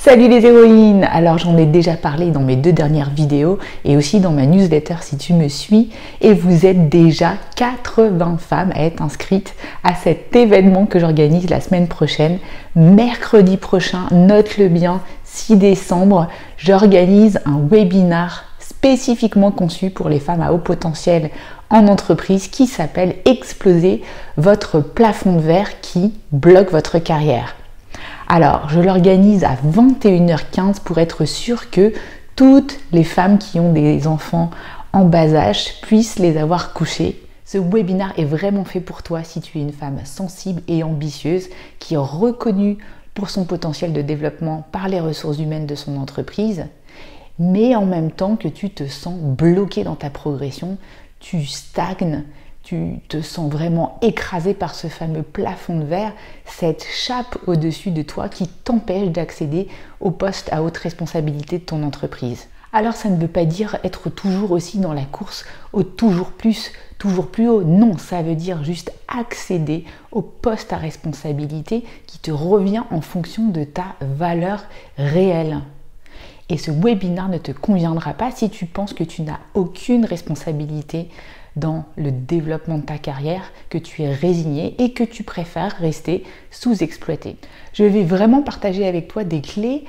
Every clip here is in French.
Salut les héroïnes! Alors j'en ai déjà parlé dans mes 2 dernières vidéos et aussi dans ma newsletter si tu me suis, et vous êtes déjà 80 femmes à être inscrites à cet événement que j'organise la semaine prochaine. Mercredi prochain, note-le bien, 6 décembre, j'organise un webinar spécifiquement conçu pour les femmes à haut potentiel en entreprise qui s'appelle Exploser votre plafond de verre qui bloque votre carrière. Alors, je l'organise à 21h15 pour être sûr que toutes les femmes qui ont des enfants en bas âge puissent les avoir couchés. Ce webinaire est vraiment fait pour toi si tu es une femme sensible et ambitieuse qui est reconnue pour son potentiel de développement par les ressources humaines de son entreprise, mais en même temps que tu te sens bloqué dans ta progression, tu stagnes, tu te sens vraiment écrasé par ce fameux plafond de verre, cette chape au-dessus de toi qui t'empêche d'accéder au poste à haute responsabilité de ton entreprise. Alors ça ne veut pas dire être toujours aussi dans la course au toujours plus haut. Non, ça veut dire juste accéder au poste à responsabilité qui te revient en fonction de ta valeur réelle. Et ce webinaire ne te conviendra pas si tu penses que tu n'as aucune responsabilité dans le développement de ta carrière, que tu es résigné et que tu préfères rester sous-exploité. Je vais vraiment partager avec toi des clés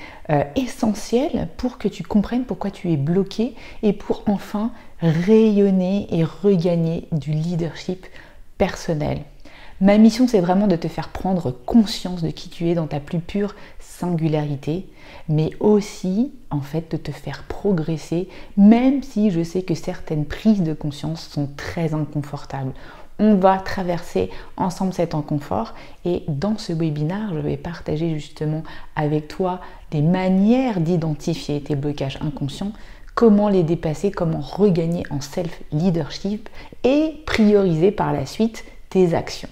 essentielles pour que tu comprennes pourquoi tu es bloqué et pour enfin rayonner et regagner du leadership personnel. Ma mission, c'est vraiment de te faire prendre conscience de qui tu es dans ta plus pure singularité, mais aussi, en fait, de te faire progresser, même si je sais que certaines prises de conscience sont très inconfortables. On va traverser ensemble cet inconfort et dans ce webinaire, je vais partager justement avec toi des manières d'identifier tes blocages inconscients, comment les dépasser, comment regagner en self-leadership et prioriser par la suite tes actions.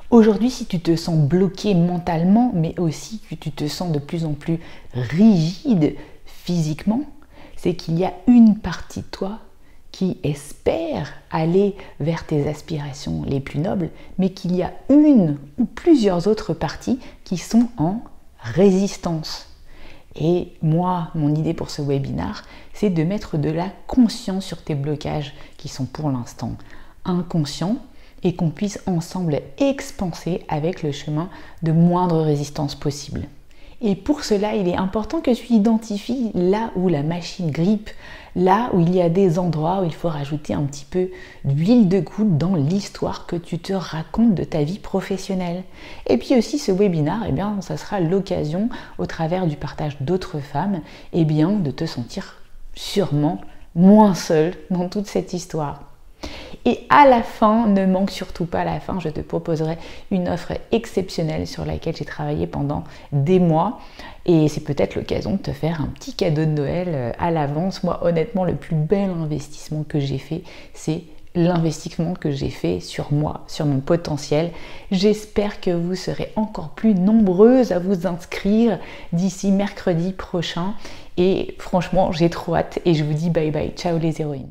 Aujourd'hui, si tu te sens bloqué mentalement, mais aussi que tu te sens de plus en plus rigide physiquement, c'est qu'il y a une partie de toi qui espère aller vers tes aspirations les plus nobles, mais qu'il y a une ou plusieurs autres parties qui sont en résistance. Et moi, mon idée pour ce webinaire, c'est de mettre de la conscience sur tes blocages qui sont pour l'instant inconscients, et qu'on puisse ensemble expanser avec le chemin de moindre résistance possible. Et pour cela, il est important que tu identifies là où la machine grippe, là où il y a des endroits où il faut rajouter un petit peu d'huile de coude dans l'histoire que tu te racontes de ta vie professionnelle. Et puis aussi ce webinaire, ça sera l'occasion, au travers du partage d'autres femmes, de te sentir sûrement moins seule dans toute cette histoire. Et à la fin, ne manque surtout pas à la fin, je te proposerai une offre exceptionnelle sur laquelle j'ai travaillé pendant des mois. Et c'est peut-être l'occasion de te faire un petit cadeau de Noël à l'avance. Moi, honnêtement, le plus bel investissement que j'ai fait, c'est l'investissement que j'ai fait sur moi, sur mon potentiel. J'espère que vous serez encore plus nombreuses à vous inscrire d'ici mercredi prochain. Et franchement, j'ai trop hâte et je vous dis bye bye. Ciao les héroïnes.